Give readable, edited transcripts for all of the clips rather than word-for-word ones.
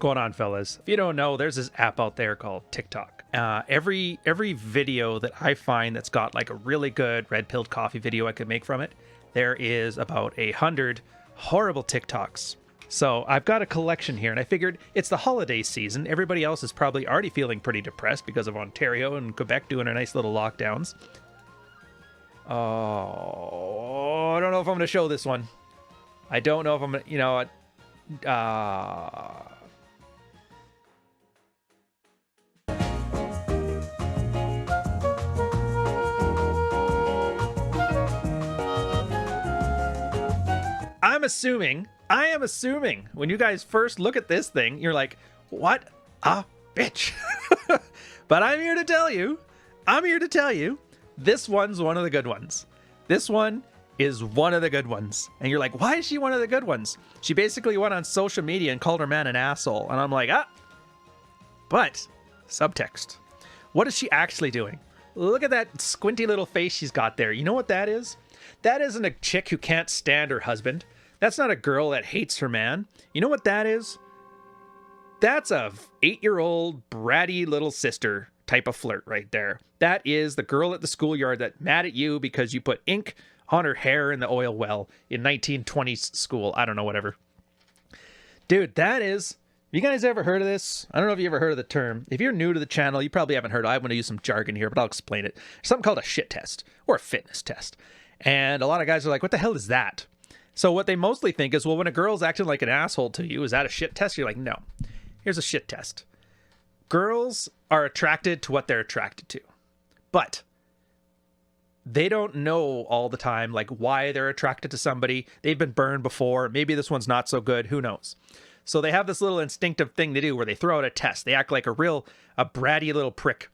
going on, fellas? If you don't know, there's this app out there called TikTok. Every video that I find that's got like a really good red pilled coffee video I could make from it, there is about 100 horrible TikToks. So I've got a collection here, and I figured it's the holiday season. Everybody else is probably already feeling pretty depressed because of Ontario and Quebec doing their nice little lockdowns. Oh, I don't know if I'm going to show this one. I don't know if I'm going to, you know, I am assuming when you guys first look at this thing, you're like, what a bitch. But I'm here to tell you, this one's one of the good ones. This one is one of the good ones. And you're like, why is she one of the good ones? She basically went on social media and called her man an asshole. And I'm like, but subtext. What is she actually doing? Look at that squinty little face she's got there. You know what that is? That isn't a chick who can't stand her husband. That's not a girl that hates her man. You know what that is? That's a 8-year-old bratty little sister type of flirt right there. That is the girl at the schoolyard that mad at you because you put ink on her hair in the oil well in 1920s school. I don't know, whatever. Dude, that is... You guys ever heard of this? I don't know if you ever heard of the term. If you're new to the channel, you probably haven't heard. I want to use some jargon here, but I'll explain it. There's something called a shit test or a fitness test. And a lot of guys are like, what the hell is that? So what they mostly think is, well, when a girl's acting like an asshole to you, is that a shit test? You're like, no. Here's a shit test. Girls are attracted to what they're attracted to. But they don't know all the time, like, why they're attracted to somebody. They've been burned before. Maybe this one's not so good. Who knows? So they have this little instinctive thing to do where they throw out a test. They act like a bratty little prick.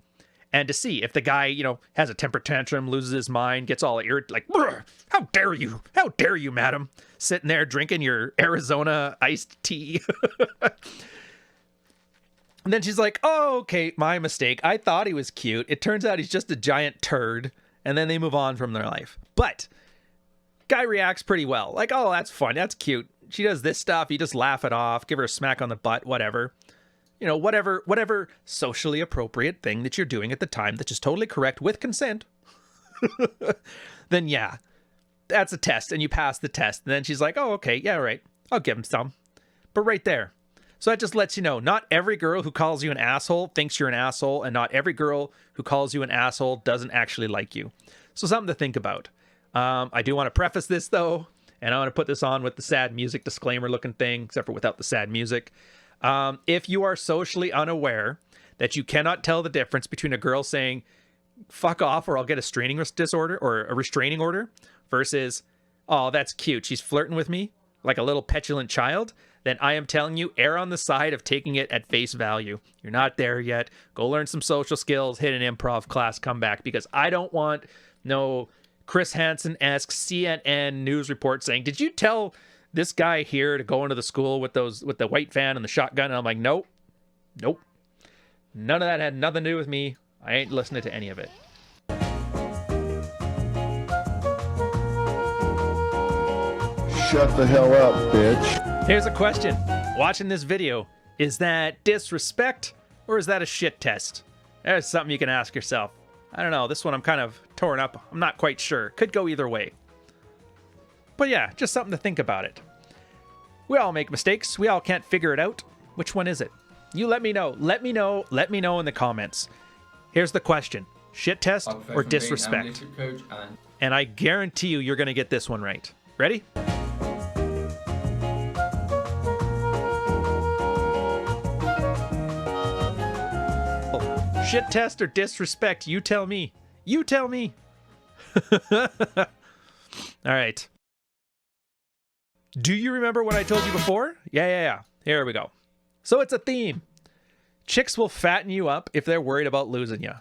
And to see if the guy, you know, has a temper tantrum, loses his mind, gets all irritated, like, how dare you? How dare you, madam? Sitting there drinking your Arizona iced tea. And then she's like, oh, okay, my mistake. I thought he was cute. It turns out he's just a giant turd. And then they move on from their life. But guy reacts pretty well. Like, oh, that's fun. That's cute. She does this stuff. You just laugh it off, give her a smack on the butt, whatever. You know, whatever socially appropriate thing that you're doing at the time that's just totally correct with consent. Then yeah, that's a test and you pass the test. And then she's like, oh, okay, yeah, right. I'll give him some. But right there. So that just lets you know, not every girl who calls you an asshole thinks you're an asshole, and not every girl who calls you an asshole doesn't actually like you. So something to think about. I do want to preface this though, and I want to put this on with the sad music disclaimer looking thing, except for without the sad music. If you are socially unaware that you cannot tell the difference between a girl saying, fuck off or I'll get a restraining disorder or a restraining order versus, oh, that's cute, she's flirting with me like a little petulant child, then I am telling you, err on the side of taking it at face value. You're not there yet. Go learn some social skills, hit an improv class, come back, because I don't want no Chris Hansen-esque CNN news report saying, did you tell this guy here to go into the school with the white van and the shotgun? And I'm like, nope. None of that had nothing to do with me. I ain't listening to any of it. Shut the hell up, bitch. Here's a question. Watching this video, is that disrespect or is that a shit test? There's something you can ask yourself. I don't know. This one I'm kind of torn up. I'm not quite sure. Could go either way. But yeah, just something to think about it. We all make mistakes. We all can't figure it out. Which one is it? You let me know. Let me know in the comments. Here's the question. Shit test or disrespect? And I guarantee you're going to get this one right. Ready? Shit test or disrespect? You tell me. You tell me. All right. Do you remember what I told you before? Yeah. Here we go. So it's a theme. Chicks will fatten you up if they're worried about losing you.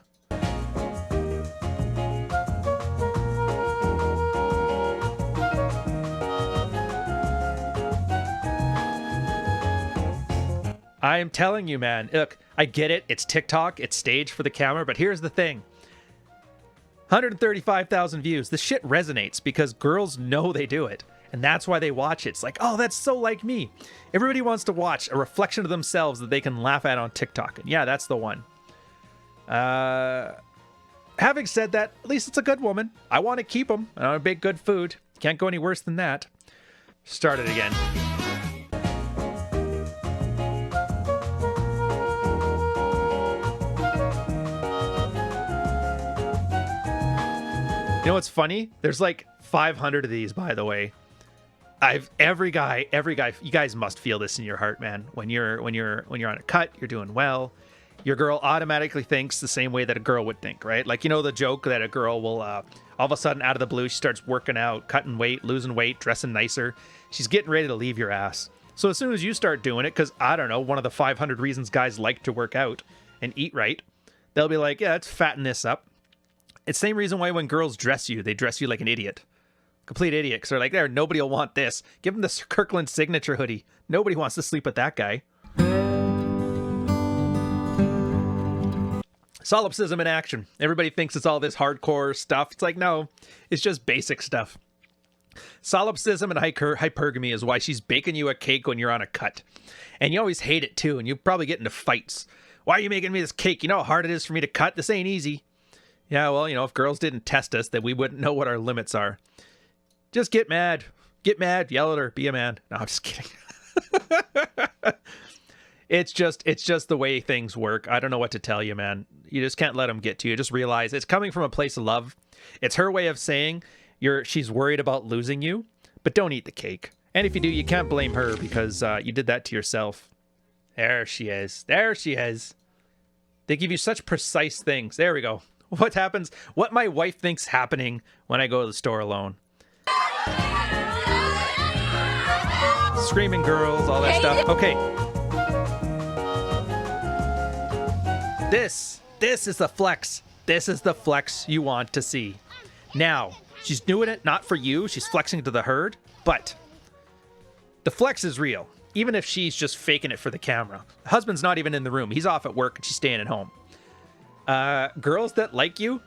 I am telling you, man. Look, I get it. It's TikTok. It's staged for the camera. But here's the thing. 135,000 views. This shit resonates because girls know they do it. And that's why they watch it. It's like, oh, that's so like me. Everybody wants to watch a reflection of themselves that they can laugh at on TikTok. And yeah, that's the one. Having said that, at least it's a good woman. I want to keep them. I want to make good food. Can't go any worse than that. Start it again. You know what's funny? There's like 500 of these, by the way. Every guy, you guys must feel this in your heart, man. When you're on a cut, you're doing well. Your girl automatically thinks the same way that a girl would think, right? Like, you know, the joke that a girl will all of a sudden out of the blue, she starts working out, cutting weight, losing weight, dressing nicer. She's getting ready to leave your ass. So as soon as you start doing it, because I don't know, one of the 500 reasons guys like to work out and eat right, they'll be like, yeah, let's fatten this up. It's the same reason why when girls dress you, they dress you like an idiot. Complete idiot. Because they're like, there, nobody will want this. Give them the Kirkland signature hoodie. Nobody wants to sleep with that guy. Solipsism in action. Everybody thinks it's all this hardcore stuff. It's like, no, it's just basic stuff. Solipsism and hypergamy is why she's baking you a cake when you're on a cut. And you always hate it too, and you probably get into fights. Why are you making me this cake? You know how hard it is for me to cut? This ain't easy. Yeah, well, you know, if girls didn't test us, then we wouldn't know what our limits are. Just get mad. Get mad, yell at her, be a man. No, I'm just kidding. It's just the way things work. I don't know what to tell you, man. You just can't let them get to you. Just realize it's coming from a place of love. It's her way of saying she's worried about losing you, but don't eat the cake. And if you do, you can't blame her because you did that to yourself. There she is. There she is. They give you such precise things. There we go. What happens? What my wife thinks happening when I go to the store alone. Screaming girls, all that stuff. Okay. This is the flex. This is the flex you want to see. Now, she's doing it not for you. She's flexing to the herd, but the flex is real. Even if she's just faking it for the camera. Husband's not even in the room. He's off at work and she's staying at home. Girls that like you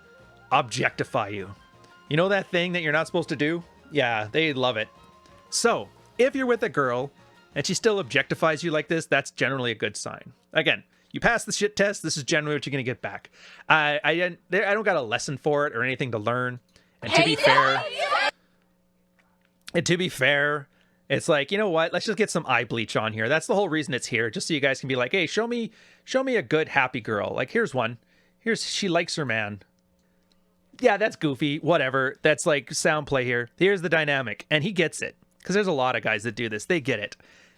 objectify you. You know that thing that you're not supposed to do? Yeah, they love it. So, if you're with a girl and she still objectifies you like this, that's generally a good sign. Again, you pass the shit test, this is generally what you're going to get back. I don't got a lesson for it or anything to learn. And to be fair, it's like, you know what? Let's just get some eye bleach on here. That's the whole reason it's here, just so you guys can be like, hey, show me a good happy girl. Like, here's one. She likes her man. Yeah, that's goofy. Whatever. That's like sound play here. Here's the dynamic. And he gets it. Because there's a lot of guys that do this. They get it.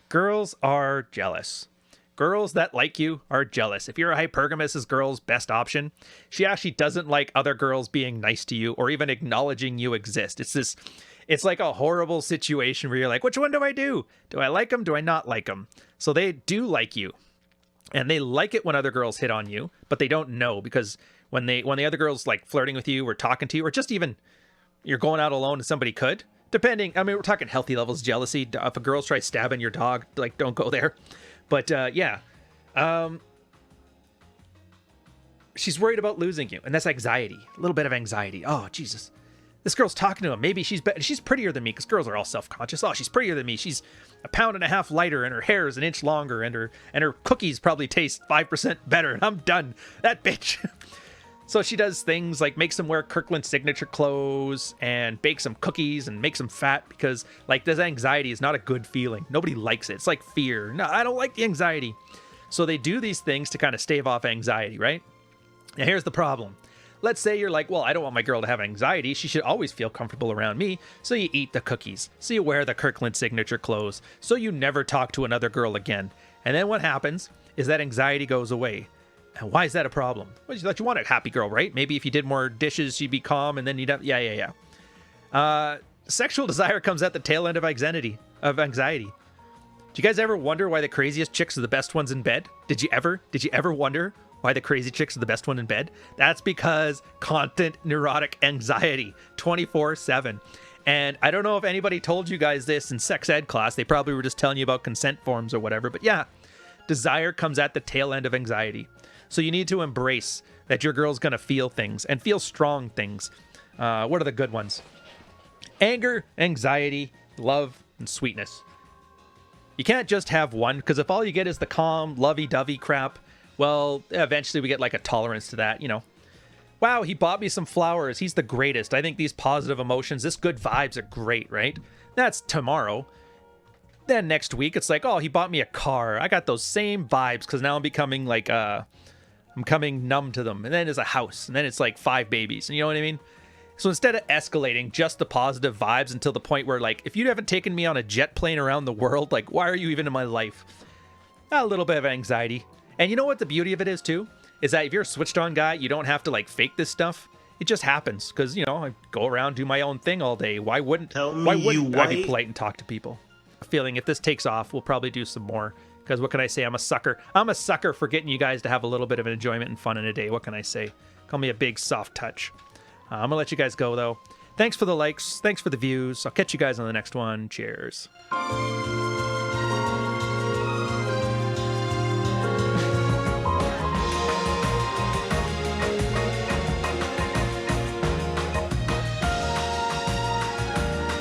Girls are jealous. Girls that like you are jealous. If you're a hypergamous, is girl's best option. She actually doesn't like other girls being nice to you or even acknowledging you exist. It's like a horrible situation where you're like, which one do I do? Do I like them? Do I not like them? So they do like you. And they like it when other girls hit on you, but they don't know because when the other girl's like flirting with you or talking to you, or just even you're going out alone and somebody could, depending, I mean, we're talking healthy levels jealousy. If a girl tries stabbing your dog, like, don't go there. But yeah, she's worried about losing you, and that's anxiety. A little bit of anxiety. Oh, Jesus. This girl's talking to him. Maybe she's prettier than me, because girls are all self-conscious. Oh, she's prettier than me. She's a pound and a half lighter, and her hair is an inch longer, and her cookies probably taste 5% better, and I'm done. That bitch. So she does things like makes them wear Kirkland signature clothes and bake some cookies and makes them fat because, like, this anxiety is not a good feeling. Nobody likes it. It's like fear. No, I don't like the anxiety. So they do these things to kind of stave off anxiety, right? Now, here's the problem. Let's say you're like, well, I don't want my girl to have anxiety. She should always feel comfortable around me. So you eat the cookies. So you wear the Kirkland signature clothes. So you never talk to another girl again. And then what happens is that anxiety goes away. And why is that a problem? Well, you want a happy girl, right? Maybe if you did more dishes, you'd be calm, and then you'd have... Yeah. Sexual desire comes at the tail end of anxiety. Do you guys ever wonder why the craziest chicks are the best ones in bed? Did you ever wonder why the crazy chicks are the best one in bed? That's because constant neurotic anxiety, 24/7. And I don't know if anybody told you guys this in sex ed class. They probably were just telling you about consent forms or whatever. But yeah, desire comes at the tail end of anxiety. So you need to embrace that your girl's going to feel things and feel strong things. What are the good ones? Anger, anxiety, love and sweetness. You can't just have one, because if all you get is the calm, lovey-dovey crap, well, eventually we get like a tolerance to that, you know. Wow, he bought me some flowers. He's the greatest. I think these positive emotions, this good vibes are great, right? That's tomorrow. Then next week, it's like, oh, he bought me a car. I got those same vibes because now I'm becoming like, I'm becoming numb to them. And then there's a house. And then it's like 5 babies. And you know what I mean? So instead of escalating just the positive vibes until the point where, like, if you haven't taken me on a jet plane around the world, like, why are you even in my life? A little bit of anxiety. And you know what the beauty of it is, too? Is that if you're a switched on guy, you don't have to, like, fake this stuff. It just happens. Because, you know, I go around, do my own thing all day. Why wouldn't I be polite and talk to people? Feeling if this takes off, we'll probably do some more. Because what can I say? I'm a sucker. I'm a sucker for getting you guys to have a little bit of enjoyment and fun in a day. What can I say? Call me a big soft touch. I'm going to let you guys go, though. Thanks for the likes. Thanks for the views. I'll catch you guys on the next one. Cheers.